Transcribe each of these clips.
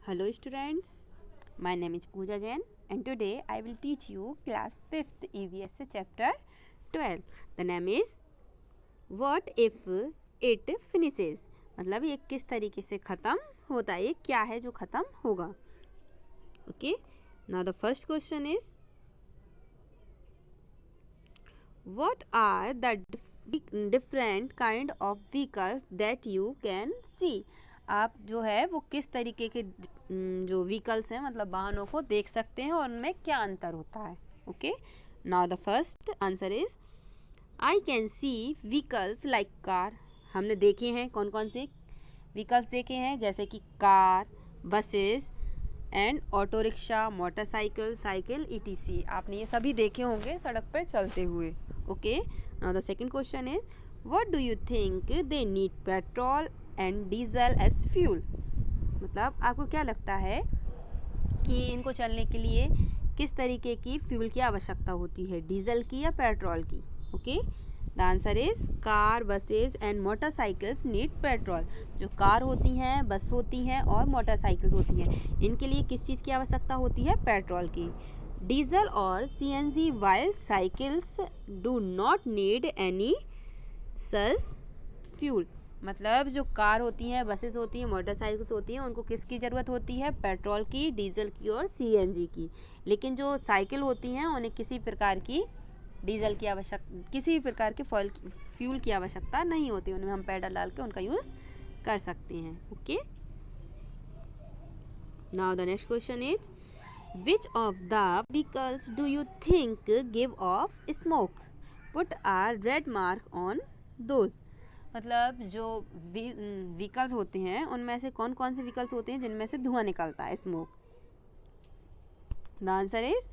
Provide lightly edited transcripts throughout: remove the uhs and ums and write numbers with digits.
Hello students, my name is Pooja Jain and today I will teach you class 5th EVS chapter 12. The name is What if it finishes? मतलब ये किस तरीके से ख़त्म होता है, ये क्या है जो ख़त्म होगा. Okay, now the first question is what are the different kind of vehicles that you can see? आप जो है वो किस तरीके के जो व्हीकल्स हैं मतलब वाहनों को देख सकते हैं और उनमें क्या अंतर होता है. Okay, now the first answer is I can see vehicles like car. हमने देखे हैं कौन कौन से व्हीकल्स देखे हैं, जैसे कि car, buses and auto rickshaw, motorcycle, cycle ETC. आपने ये सभी देखे होंगे सड़क पर चलते हुए. Okay, now the second question is what do you think they need petrol and diesel as fuel. मतलब आपको क्या लगता है कि इनको चलने के लिए किस तरीके की फ्यूल की आवश्यकता होती है, डीजल की या पेट्रोल की. Okay, the answer is car, buses and motorcycles need petrol. जो कार होती हैं, बस होती हैं और मोटरसाइकिल्स होती हैं, इनके लिए किस चीज़ की आवश्यकता होती है, पेट्रोल की. डीजल और CNG while cycles do not need any such fuel. मतलब जो कार होती हैं, बसेस होती हैं, मोटरसाइकिल्स होती हैं, उनको किसकी ज़रूरत होती है, पेट्रोल की, डीजल की और CNG की. लेकिन जो साइकिल होती हैं उन्हें किसी प्रकार की डीजल की किसी भी प्रकार के फ्यूल की आवश्यकता नहीं होती, उनमें हम पेट्रोल डाल के उनका यूज़ कर सकते हैं. Okay, now the next question is which of the vehicles do you think give off smoke, put our red mark on those. मतलब जो व्हीकल्स होते हैं उनमें से कौन कौन से व्हीकल्स होते हैं जिनमें से धुआं निकलता है, smoke. The answer is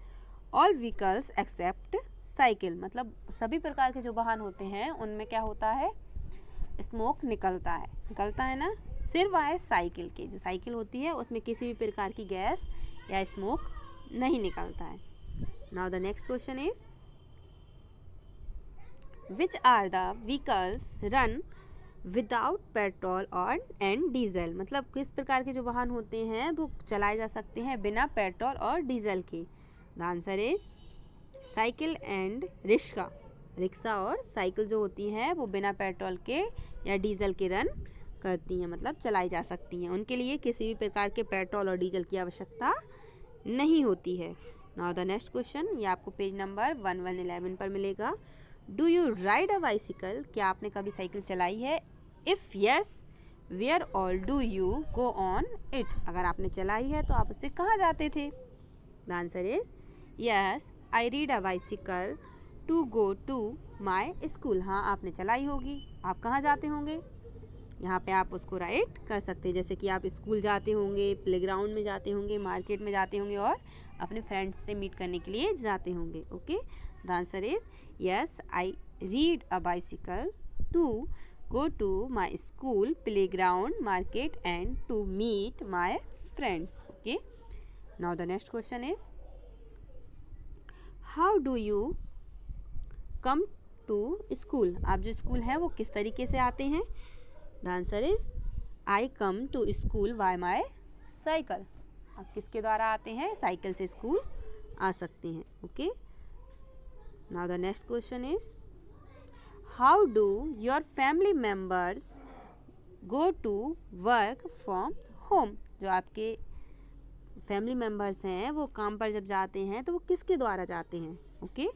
all vehicles except cycle. मतलब सभी प्रकार के जो वाहन होते हैं उनमें क्या होता है, स्मोक निकलता है ना, सिवाय साइकिल के. जो साइकिल होती है उसमें किसी भी प्रकार की गैस या स्मोक नहीं निकलता है. Now the next question is Which are the vehicles run without petrol और and diesel. मतलब किस प्रकार के जो वाहन होते हैं वो चलाए जा सकते हैं बिना पेट्रोल और डीजल के. The answer is cycle and rickshaw. Rickshaw और साइकिल जो होती हैं वो बिना पेट्रोल के या डीजल के रन करती हैं, मतलब चलाई जा सकती हैं. उनके लिए किसी भी प्रकार के पेट्रोल और डीजल की आवश्यकता नहीं होती है. नाउ द नेक्स्ट क्वेश्चन, ये आपको पेज नंबर 1111 पर मिलेगा. Do you ride a bicycle. क्या आपने कभी साइकिल चलाई है. If yes, where all do you go on it. अगर आपने चलाई है तो आप उससे कहाँ जाते थे. The answer is yes, I ride a bicycle to go to my school. हाँ, आपने चलाई होगी. आप कहाँ जाते होंगे, यहाँ पे आप उसको राइड कर सकते हैं. जैसे कि आप स्कूल जाते होंगे, प्लेग्राउंड में जाते होंगे, मार्केट में जाते होंगे और अपने फ्रेंड्स से मीट करने के लिए जाते होंगे. Okay, the answer is yes, I read a bicycle to go to my school, playground, market and to meet my friends. Okay, now the next question is how do you come to school. आप जो school है वो किस तरीके से आते हैं. The answer is I come to school by my cycle. आप किसके द्वारा आते हैं, साइकिल से स्कूल आ सकते हैं. Okay, now the next question is how do your family members go to work from home. जो आपके फैमिली मेम्बर्स हैं वो काम पर जब जाते हैं तो वो किसके द्वारा जाते हैं. Okay,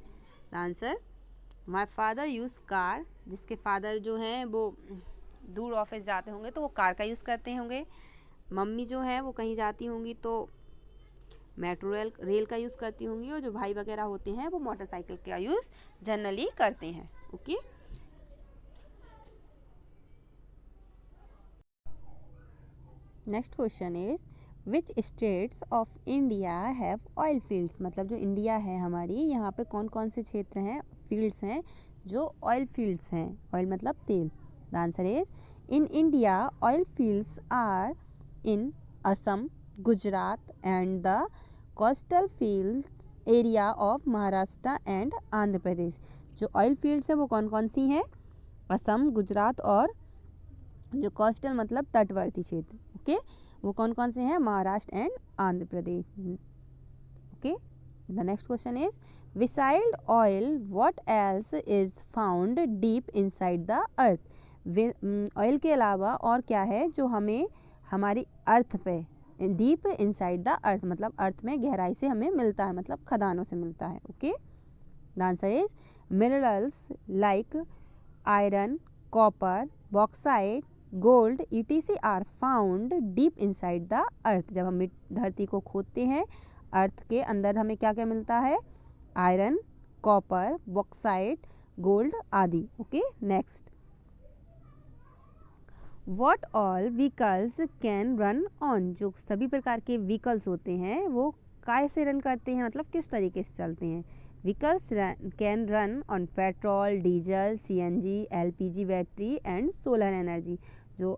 the answer my father use car. जिसके फादर जो हैं वो दूर ऑफिस जाते होंगे तो वो कार का यूज़ करते होंगे. मम्मी जो है वो कहीं जाती होंगी तो मेट्रो रेल का यूज़ करती होंगी और जो भाई वगैरह होते हैं वो मोटरसाइकिल का यूज़ जनरली करते हैं. Okay, next question is which states of India have oil fields. मतलब जो इंडिया है हमारी, यहाँ पे कौन कौन से क्षेत्र हैं, फील्ड्स हैं जो ऑयल फील्ड्स हैं. ऑयल मतलब तेल. The answer is in India oil fields are in Assam, Gujarat and the coastal fields area of Maharashtra and Andhra Pradesh. जो ऑयल फील्ड्स हैं वो कौन कौन सी हैं, असम, गुजरात और जो कोस्टल मतलब तटवर्ती क्षेत्र. ओके, वो कौन कौन से हैं? Maharashtra and Andhra Pradesh. Okay, the next question is beside oil what else is found deep inside the earth. Oil के अलावा और क्या है जो हमें हमारी अर्थ पे, डीप इनसाइड द अर्थ मतलब अर्थ में गहराई से हमें मिलता है, मतलब खदानों से मिलता है। Okay, the answer is minerals like iron, copper, bauxite, gold etc are found deep inside the earth. जब हम धरती को खोदते हैं, अर्थ के अंदर हमें क्या क्या मिलता है? आयरन, कॉपर, बॉक्साइट, गोल्ड आदि। Okay, next, what all vehicles can run on. जो सभी प्रकार के व्हीकल्स होते हैं वो कैसे रन करते हैं, मतलब किस तरीके से चलते हैं? Vehicles can run on petrol, diesel, CNG, LPG battery and solar energy. जो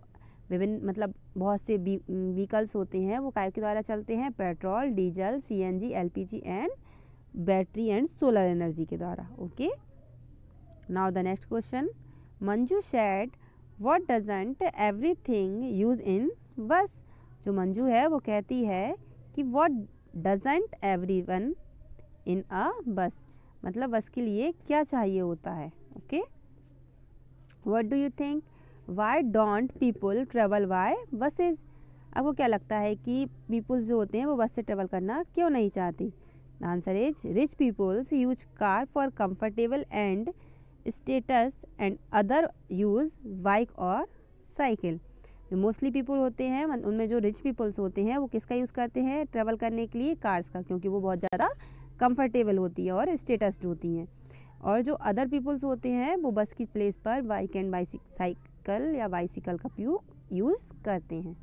विभिन्न मतलब बहुत से व्हीकल्स होते हैं वो काय के द्वारा चलते हैं? Petrol, diesel, CNG, LPG and battery and solar energy के द्वारा। Okay, now the next question, Manju said what doesn't everything use in bus. जो मंजू है वो कहती है कि what doesn't everyone in a bus, मतलब बस के लिए क्या चाहिए होता है। Okay, what do you think why don't people travel by buses. आपको क्या लगता है कि पीपल्स जो होते हैं वो बस से ट्रेवल करना क्यों नहीं चाहती? The answer is rich peoples use car for comfortable and status and other use bike और साइकिल। जो मोस्टली पीपल होते हैं उनमें जो रिच पीपल्स होते हैं वो किसका यूज़ करते हैं ट्रेवल करने के लिए? कार्स का, क्योंकि वो बहुत ज़्यादा कंफर्टेबल होती है और स्टेटस्ड होती हैं। और जो अदर पीपल्स होते हैं वो बस की प्लेस पर बाइक एंड साइकिल या बाइसिकल का यूज़ करते हैं।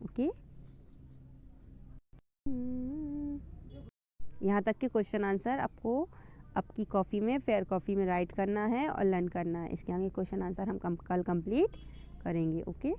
ओके, यहाँ तक के क्वेश्चन आंसर आपको आपकी कॉफ़ी में, फेयर कॉफ़ी में राइट करना है और लर्न करना है। इसके आगे क्वेश्चन आंसर हम कल कंप्लीट करेंगे। ओके।